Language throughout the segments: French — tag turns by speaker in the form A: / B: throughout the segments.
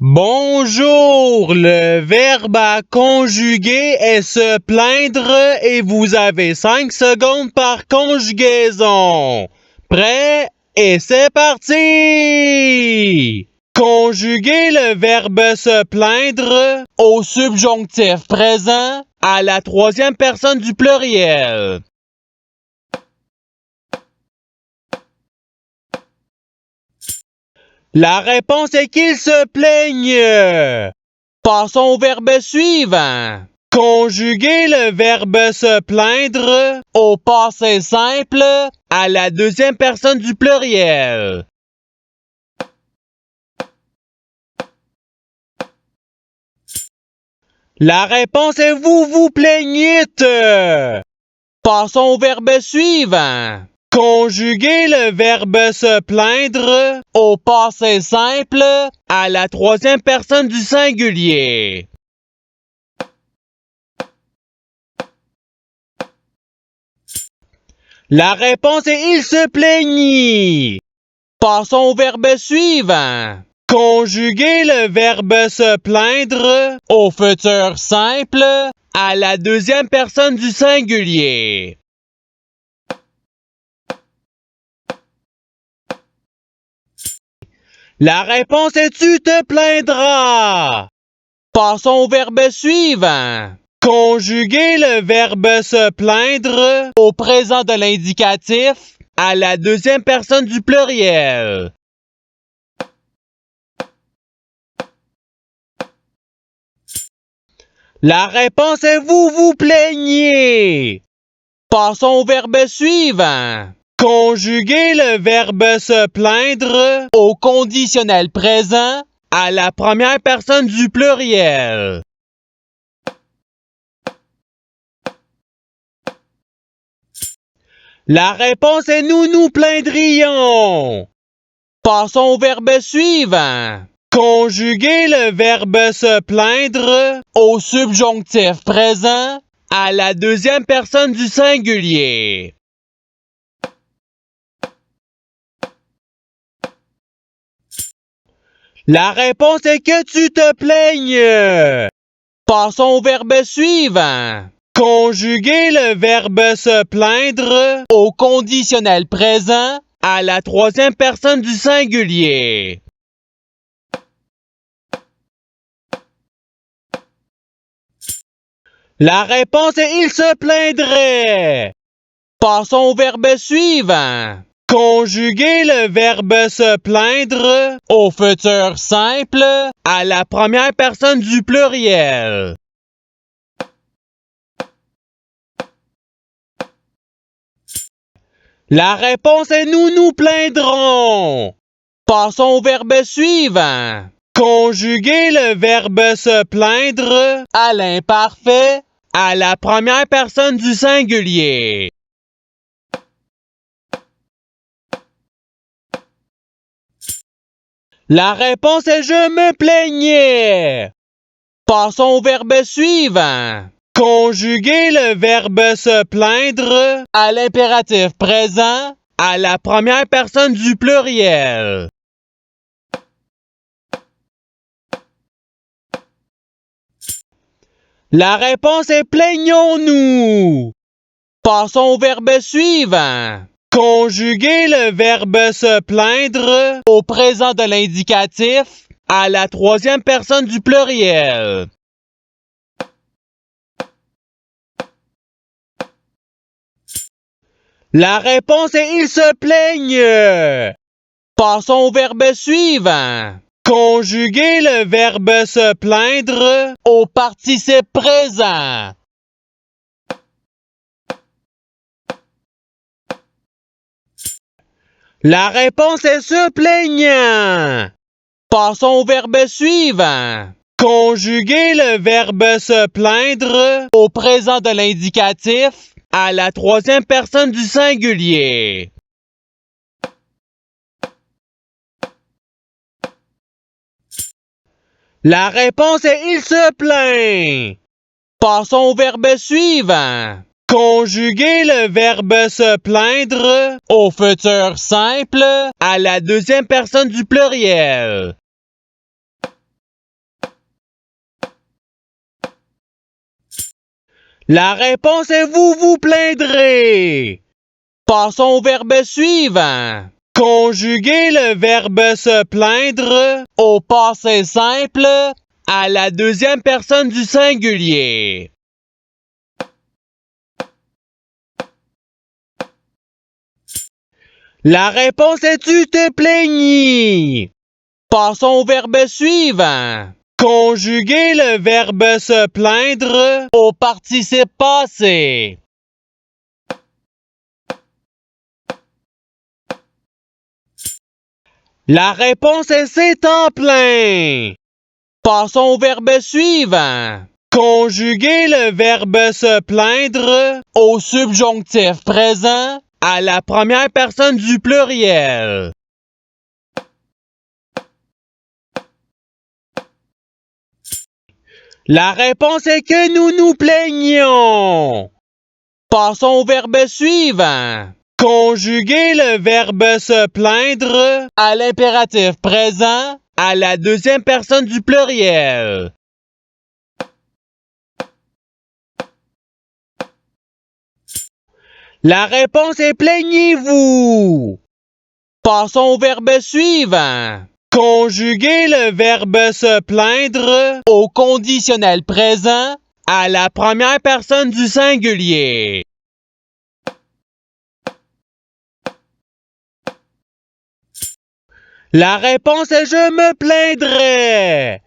A: Bonjour, le verbe à conjuguer est se plaindre et vous avez 5 secondes par conjugaison. Prêt? Et c'est parti! Conjuguer le verbe se plaindre au subjonctif présent à la troisième personne du pluriel. La réponse est qu'il se plaigne. Passons au verbe suivant. Conjuguer le verbe se plaindre au passé simple à la deuxième personne du pluriel. La réponse est vous vous plaignîtes. Passons au verbe suivant. Conjuguer le verbe se plaindre au passé simple à la troisième personne du singulier. La réponse est il se plaignit. Passons au verbe suivant. Conjuguer le verbe se plaindre au futur simple à la deuxième personne du singulier. La réponse est tu te plaindras. Passons au verbe suivant. Conjuguer le verbe se plaindre au présent de l'indicatif à la deuxième personne du pluriel. La réponse est vous vous plaignez. Passons au verbe suivant. Conjuguer le verbe se plaindre au conditionnel présent à la première personne du pluriel. La réponse est nous nous plaindrions. Passons au verbe suivant. Conjuguer le verbe se plaindre au subjonctif présent à la deuxième personne du singulier. La réponse est que tu te plaignes. Passons au verbe suivant. Conjuguer le verbe se plaindre au conditionnel présent à la troisième personne du singulier. La réponse est il se plaindrait. Passons au verbe suivant. Conjuguer le verbe se plaindre au futur simple à la première personne du pluriel. La réponse est nous nous plaindrons. Passons au verbe suivant. Conjuguer le verbe se plaindre à l'imparfait à la première personne du singulier. La réponse est je me plaignais. Passons au verbe suivant. Conjuguer le verbe se plaindre à l'impératif présent à la première personne du pluriel. La réponse est plaignons-nous. Passons au verbe suivant. Conjuguer le verbe se plaindre au présent de l'indicatif à la troisième personne du pluriel. La réponse est il se plaigne. Passons au verbe suivant. Conjuguer le verbe se plaindre au participe présent. La réponse est se plaignant. Passons au verbe suivant. Conjuguer le verbe se plaindre au présent de l'indicatif à la troisième personne du singulier. La réponse est il se plaint. Passons au verbe suivant. Conjuguer le verbe se plaindre au futur simple à la deuxième personne du pluriel. La réponse est vous vous plaindrez. Passons au verbe suivant. Conjuguer le verbe se plaindre au passé simple à la deuxième personne du singulier. La réponse est tu te plaignis. Passons au verbe suivant. Conjuguer le verbe se plaindre au participe passé. La réponse est c'est en plein. Passons au verbe suivant. Conjuguer le verbe se plaindre au subjonctif présent à la première personne du pluriel. La réponse est que nous nous plaignons. Passons au verbe suivant. Conjuguer le verbe se plaindre à l'impératif présent à la deuxième personne du pluriel. La réponse est plaignez-vous. Passons au verbe suivant. Conjuguer le verbe se plaindre au conditionnel présent à la première personne du singulier. La réponse est je me plaindrais.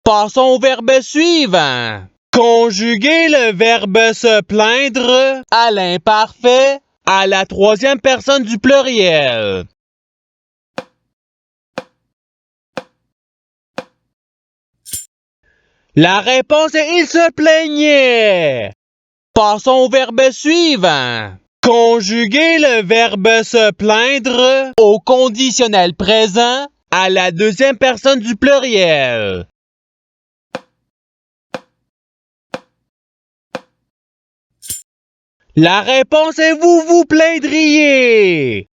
A: Passons au verbe suivant. Conjuguer le verbe se plaindre à l'imparfait à la troisième personne du pluriel. La réponse est il se plaignait. Passons au verbe suivant. Conjuguer le verbe se plaindre au conditionnel présent à la deuxième personne du pluriel. La réponse est vous vous plaindriez.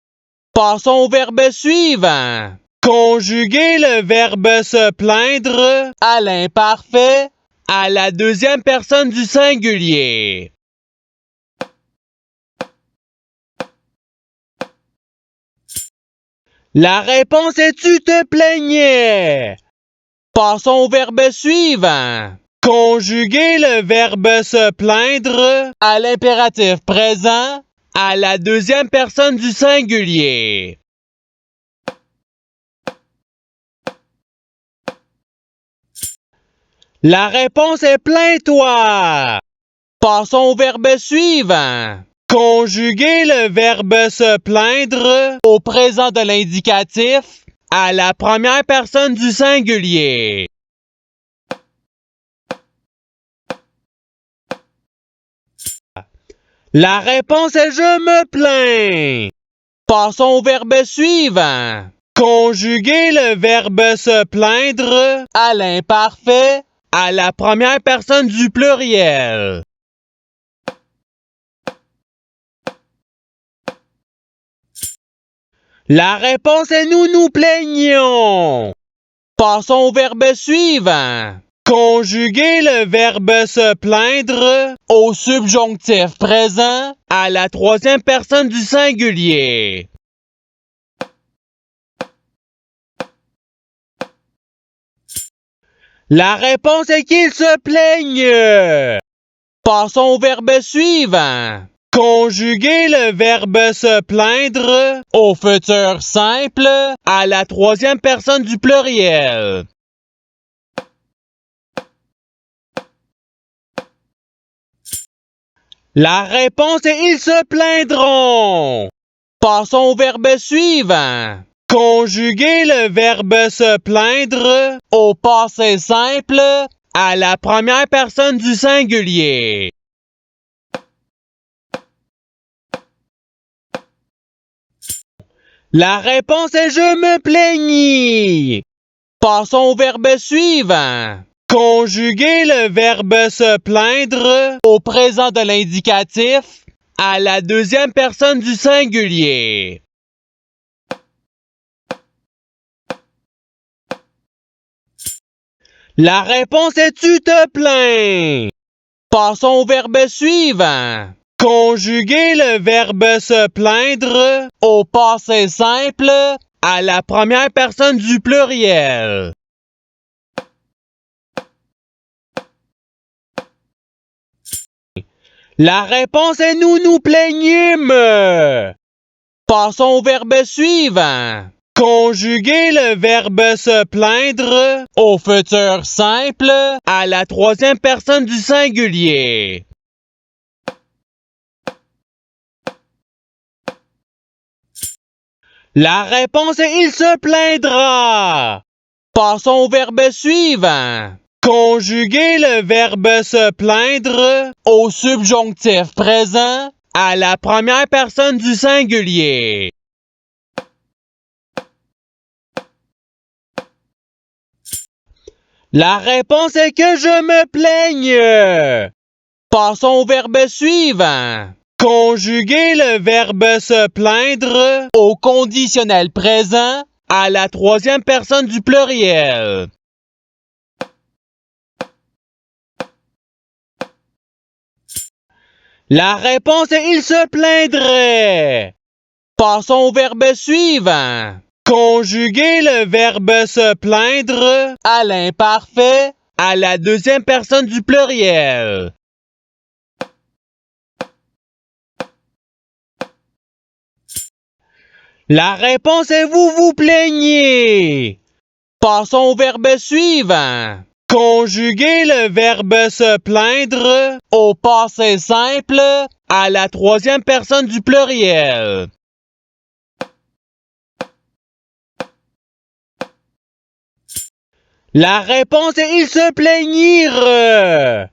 A: Passons au verbe suivant. Conjuguer le verbe se plaindre à l'imparfait à la deuxième personne du singulier. La réponse est tu te plaignais. Passons au verbe suivant. Conjuguer le verbe se plaindre à l'impératif présent à la deuxième personne du singulier. La réponse est plains-toi. Passons au verbe suivant. Conjuguer le verbe se plaindre au présent de l'indicatif à la première personne du singulier. La réponse est je me plains. Passons au verbe suivant. Conjuguer le verbe se plaindre à l'imparfait à la première personne du pluriel. La réponse est nous nous plaignons. Passons au verbe suivant. Conjuguer le verbe se plaindre au subjonctif présent à la troisième personne du singulier. La réponse est qu'ils se plaignent. Passons au verbe suivant. Conjuguer le verbe se plaindre au futur simple à la troisième personne du pluriel. La réponse est ils se plaindront. Passons au verbe suivant. Conjuguer le verbe se plaindre au passé simple à la première personne du singulier. La réponse est je me plaignis. Passons au verbe suivant. Conjuguer le verbe se plaindre au présent de l'indicatif à la deuxième personne du singulier. La réponse est tu te plains. Passons au verbe suivant. Conjuguer le verbe se plaindre au passé simple à la première personne du pluriel. La réponse est nous nous plaignîmes. Passons au verbe suivant. Conjuguer le verbe se plaindre au futur simple à la troisième personne du singulier. La réponse est il se plaindra. Passons au verbe suivant. Conjuguer le verbe se plaindre au subjonctif présent à la première personne du singulier. La réponse est que je me plaigne. Passons au verbe suivant. Conjuguer le verbe se plaindre au conditionnel présent à la troisième personne du pluriel. La réponse est il se plaindrait. Passons au verbe suivant. Conjuguer le verbe se plaindre à l'imparfait à la deuxième personne du pluriel. La réponse est vous vous plaignez. Passons au verbe suivant. Conjuguer le verbe se plaindre au passé simple à la troisième personne du pluriel. La réponse est il se plaignirent.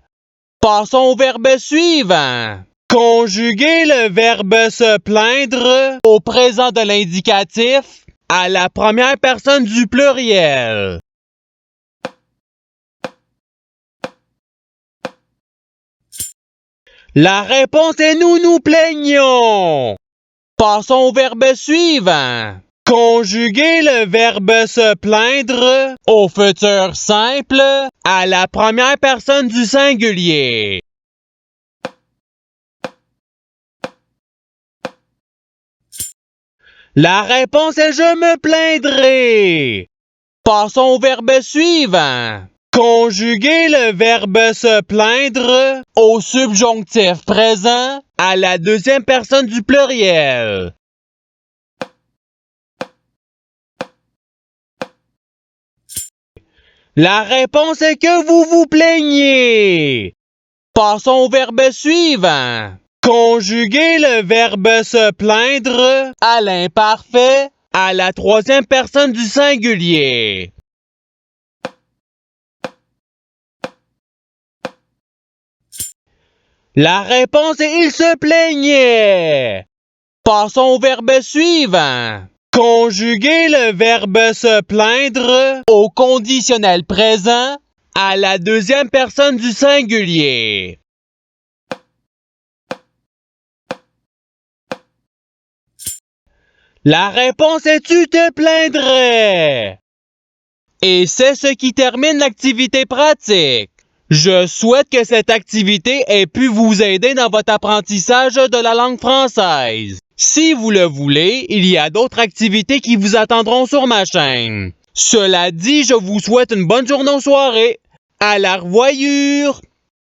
A: Passons au verbe suivant. Conjuguer le verbe se plaindre au présent de l'indicatif à la première personne du pluriel. La réponse est nous nous plaignons. Passons au verbe suivant. Conjuguer le verbe se plaindre au futur simple à la première personne du singulier. La réponse est je me plaindrai. Passons au verbe suivant. Conjuguer le verbe se plaindre au subjonctif présent à la deuxième personne du pluriel. La réponse est que vous vous plaignez. Passons au verbe suivant. Conjuguer le verbe se plaindre à l'imparfait à la troisième personne du singulier. La réponse est il se plaignait. Passons au verbe suivant. Conjuguer le verbe se plaindre au conditionnel présent à la deuxième personne du singulier. La réponse est tu te plaindrais. Et c'est ce qui termine l'activité pratique. Je souhaite que cette activité ait pu vous aider dans votre apprentissage de la langue française. Si vous le voulez, il y a d'autres activités qui vous attendront sur ma chaîne. Cela dit, je vous souhaite une bonne journée ou soirée. À la revoyure!